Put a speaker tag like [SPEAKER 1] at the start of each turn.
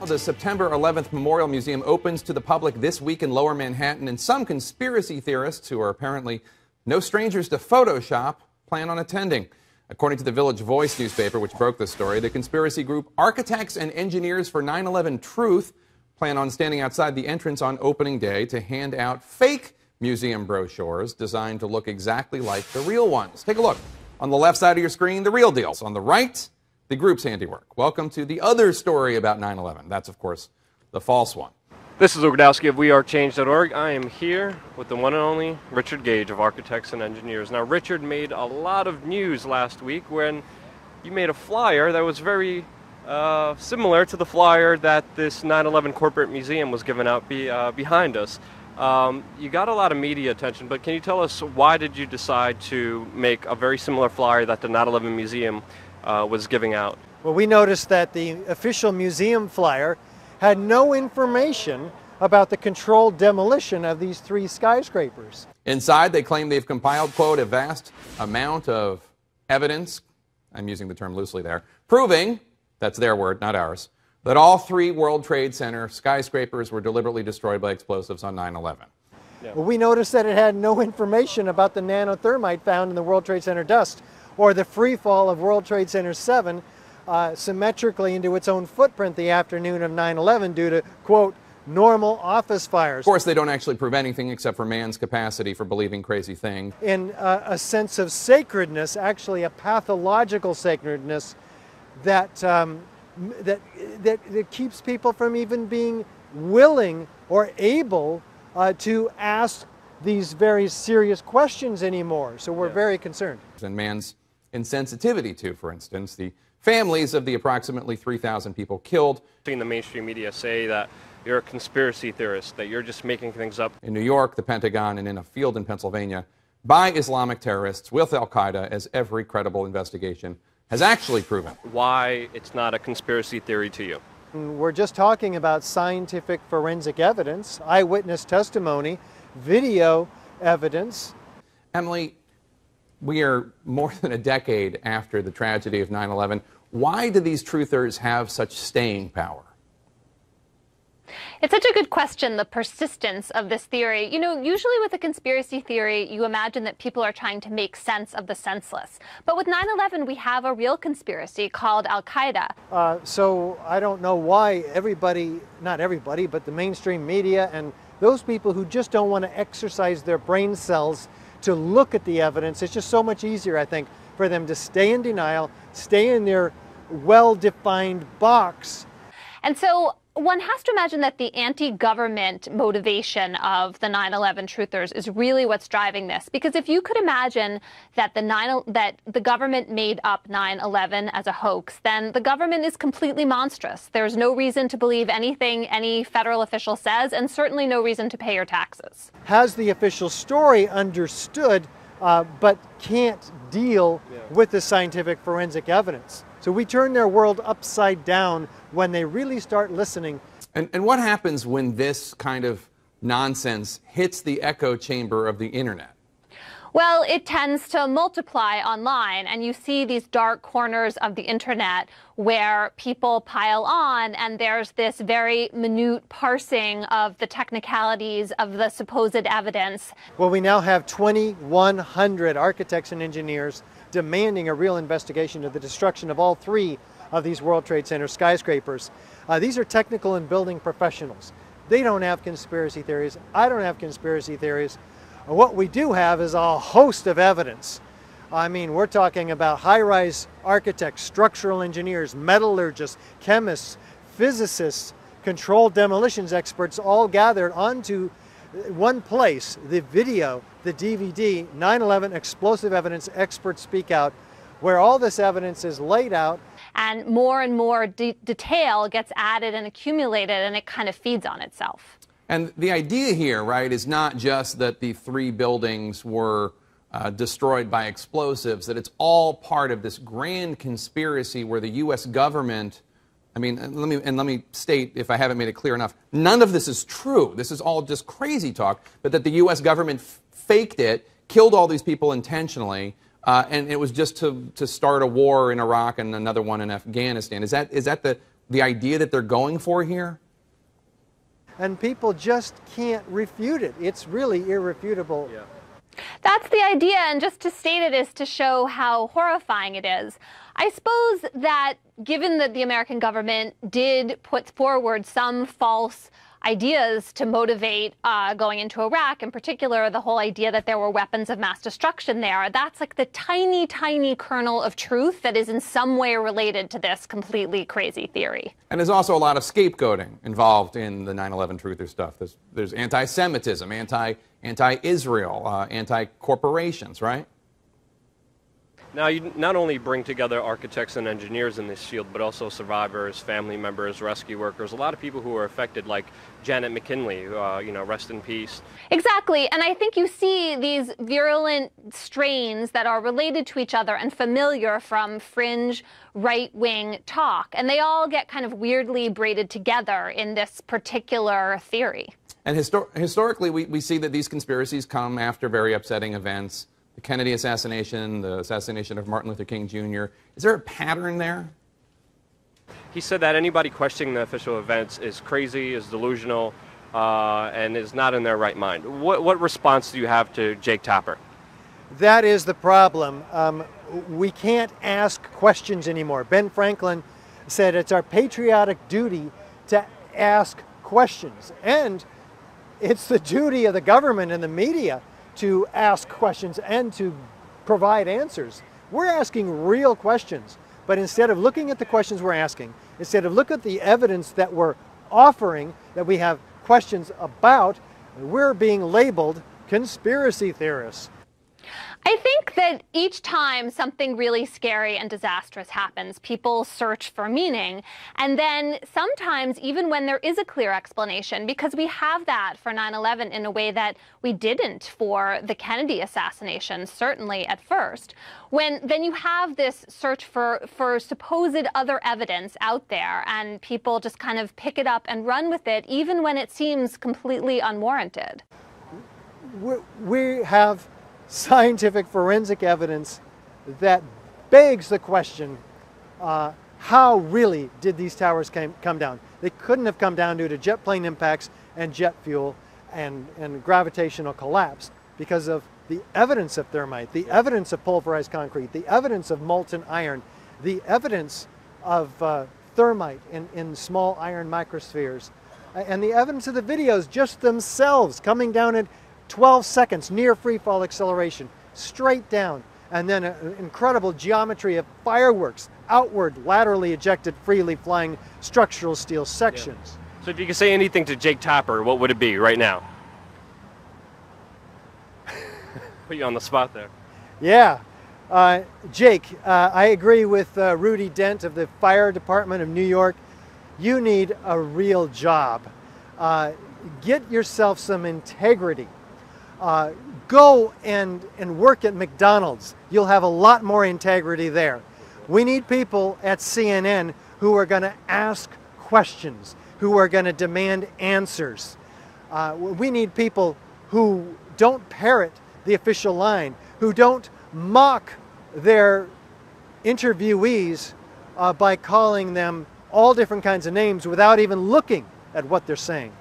[SPEAKER 1] The September 11th Memorial Museum opens to the public this week in Lower Manhattan, and some conspiracy theorists, who are apparently no strangers to Photoshop, plan on attending. According to the Village Voice newspaper, which broke this story, the conspiracy group Architects and Engineers for 9/11 Truth plan on standing outside the entrance on opening day to hand out fake museum brochures designed to look exactly like the real ones. Take a look. On the left side of your screen, the real deals. On the right, the group's handiwork. Welcome to the other story about 9/11. That's, of course, the false one.
[SPEAKER 2] This is Ogrodowski of WeAreChange.org. I am here with the one and only Richard Gage of Architects and Engineers. Now, Richard made a lot of news last week when you made a flyer that was very similar to the flyer that this 9/11 corporate museum was giving out behind us. You got a lot of media attention, but can you tell us why did you decide to make a very similar flyer that the 9/11 museum was giving out?
[SPEAKER 3] Well, we noticed that the official museum flyer had no information about the controlled demolition of these 3 skyscrapers.
[SPEAKER 1] Inside, they claim they've compiled, quote, a vast amount of evidence, I'm using the term loosely there, proving, that's their word, not ours, that all 3 World Trade Center skyscrapers were deliberately destroyed by explosives on 9/11.
[SPEAKER 3] Yeah. Well, we noticed that it had no information about the nanothermite found in the World Trade Center dust, or the free fall of World Trade Center 7 symmetrically into its own footprint the afternoon of 9/11 due to, quote, normal office fires.
[SPEAKER 1] Of course, they don't actually prove anything except for man's capacity for believing crazy things.
[SPEAKER 3] In a sense of sacredness, actually a pathological sacredness that, that keeps people from even being willing or able to ask these very serious questions anymore. So we're very concerned.
[SPEAKER 1] And man's insensitivity to, for instance, the families of the approximately 3,000 people killed.
[SPEAKER 2] Seeing the mainstream media say that you're a conspiracy theorist, that you're just making things up.
[SPEAKER 1] In New York, the Pentagon, and in a field in Pennsylvania by Islamic terrorists with al-Qaeda, as every credible investigation has actually proven.
[SPEAKER 2] Why it's not a conspiracy theory to you?
[SPEAKER 3] We're just talking about scientific forensic evidence, eyewitness testimony, video evidence.
[SPEAKER 1] Emily, we are more than a decade after the tragedy of 9/11. Why do these truthers have such staying power?
[SPEAKER 4] It's such a good question, the persistence of this theory. You know, usually with a conspiracy theory, you imagine that people are trying to make sense of the senseless. But with 9/11, we have a real conspiracy called al-Qaeda.
[SPEAKER 3] So I don't know why everybody, not everybody, but the mainstream media and those people who just don't want to exercise their brain cells to look at the evidence, it's just so much easier, I think, for them to stay in denial, stay in their well-defined box.
[SPEAKER 4] And so one has to imagine that the anti-government motivation of the 9/11 truthers is really what's driving this. Because if you could imagine that the government made up 9/11 as a hoax, then the government is completely monstrous. There's no reason to believe anything any federal official says, and certainly no reason to pay your taxes.
[SPEAKER 3] Has the official story understood, but can't deal with the scientific forensic evidence. So we turn their world upside down when they really start listening.
[SPEAKER 1] And what happens when this kind of nonsense hits the echo chamber of the internet?
[SPEAKER 4] Well, it tends to multiply online, and you see these dark corners of the internet where people pile on, and there's this very minute parsing of the technicalities of the supposed evidence.
[SPEAKER 3] Well, we now have 2,100 architects and engineers demanding a real investigation of the destruction of all 3 of these World Trade Center skyscrapers. These are technical and building professionals. They don't have conspiracy theories. I don't have conspiracy theories. What we do have is a host of evidence. I mean, we're talking about high-rise architects, structural engineers, metallurgists, chemists, physicists, controlled demolitions experts, all gathered onto one place, the video, the DVD, 9/11 Explosive Evidence Experts Speak Out, where all this evidence is laid out.
[SPEAKER 4] And more detail gets added and accumulated, and it kind of feeds on itself.
[SPEAKER 1] And the idea here, right, is not just that the 3 buildings were destroyed by explosives, that it's all part of this grand conspiracy where the U.S. government, I mean, let me state, if I haven't made it clear enough, none of this is true. This is all just crazy talk, but that the U.S. government faked it, killed all these people intentionally, and it was just to start a war in Iraq and another one in Afghanistan. Is that the idea that they're going for here?
[SPEAKER 3] And people just can't refute it. It's really irrefutable.
[SPEAKER 2] Yeah.
[SPEAKER 4] That's the idea, and just to state it is to show how horrifying it is. I suppose that given that the American government did put forward some false ideas to motivate going into Iraq, in particular the whole idea that there were weapons of mass destruction there, that's like the tiny, tiny kernel of truth that is in some way related to this completely crazy theory.
[SPEAKER 1] And there's also a lot of scapegoating involved in the 9/11 truther stuff. There's anti-Semitism, anti-Israel, anti-corporations, right?
[SPEAKER 2] Now, you not only bring together architects and engineers in this field, but also survivors, family members, rescue workers, a lot of people who were affected, like Janet McKinley, rest in peace.
[SPEAKER 4] Exactly, and I think you see these virulent strains that are related to each other and familiar from fringe right-wing talk, and they all get kind of weirdly braided together in this particular theory.
[SPEAKER 1] And historically, we see that these conspiracies come after very upsetting events. The Kennedy assassination, the assassination of Martin Luther King Jr. Is there a pattern there?
[SPEAKER 2] He said that anybody questioning the official events is crazy, is delusional, and is not in their right mind. What response do you have to Jake Tapper?
[SPEAKER 3] That is the problem. We can't ask questions anymore. Ben Franklin said it's our patriotic duty to ask questions. And it's the duty of the government and the media to ask questions and to provide answers. We're asking real questions, but instead of looking at the questions we're asking, instead of looking at the evidence that we're offering, that we have questions about, we're being labeled conspiracy theorists.
[SPEAKER 4] I think that each time something really scary and disastrous happens, people search for meaning. And then sometimes, even when there is a clear explanation, because we have that for 9/11 in a way that we didn't for the Kennedy assassination, certainly at first, then you have this search for supposed other evidence out there, and people just kind of pick it up and run with it, even when it seems completely unwarranted.
[SPEAKER 3] We have scientific forensic evidence that begs the question, how really did these towers come down? They couldn't have come down due to jet plane impacts and jet fuel and gravitational collapse because of the evidence of thermite, the evidence of pulverized concrete, the evidence of molten iron, the evidence of thermite in small iron microspheres, and the evidence of the videos just themselves coming down at 12 seconds, near free fall acceleration, straight down, and then an incredible geometry of fireworks, outward, laterally ejected, freely flying structural steel sections.
[SPEAKER 2] Yeah. So if you could say anything to Jake Tapper, what would it be right now? Put you on the spot there.
[SPEAKER 3] Yeah. Jake, I agree with Rudy Dent of the Fire Department of New York. You need a real job. Get yourself some integrity. Go and work at McDonald's. You'll have a lot more integrity there. We need people at CNN who are going to ask questions, who are going to demand answers. We need people who don't parrot the official line, who don't mock their interviewees by calling them all different kinds of names without even looking at what they're saying.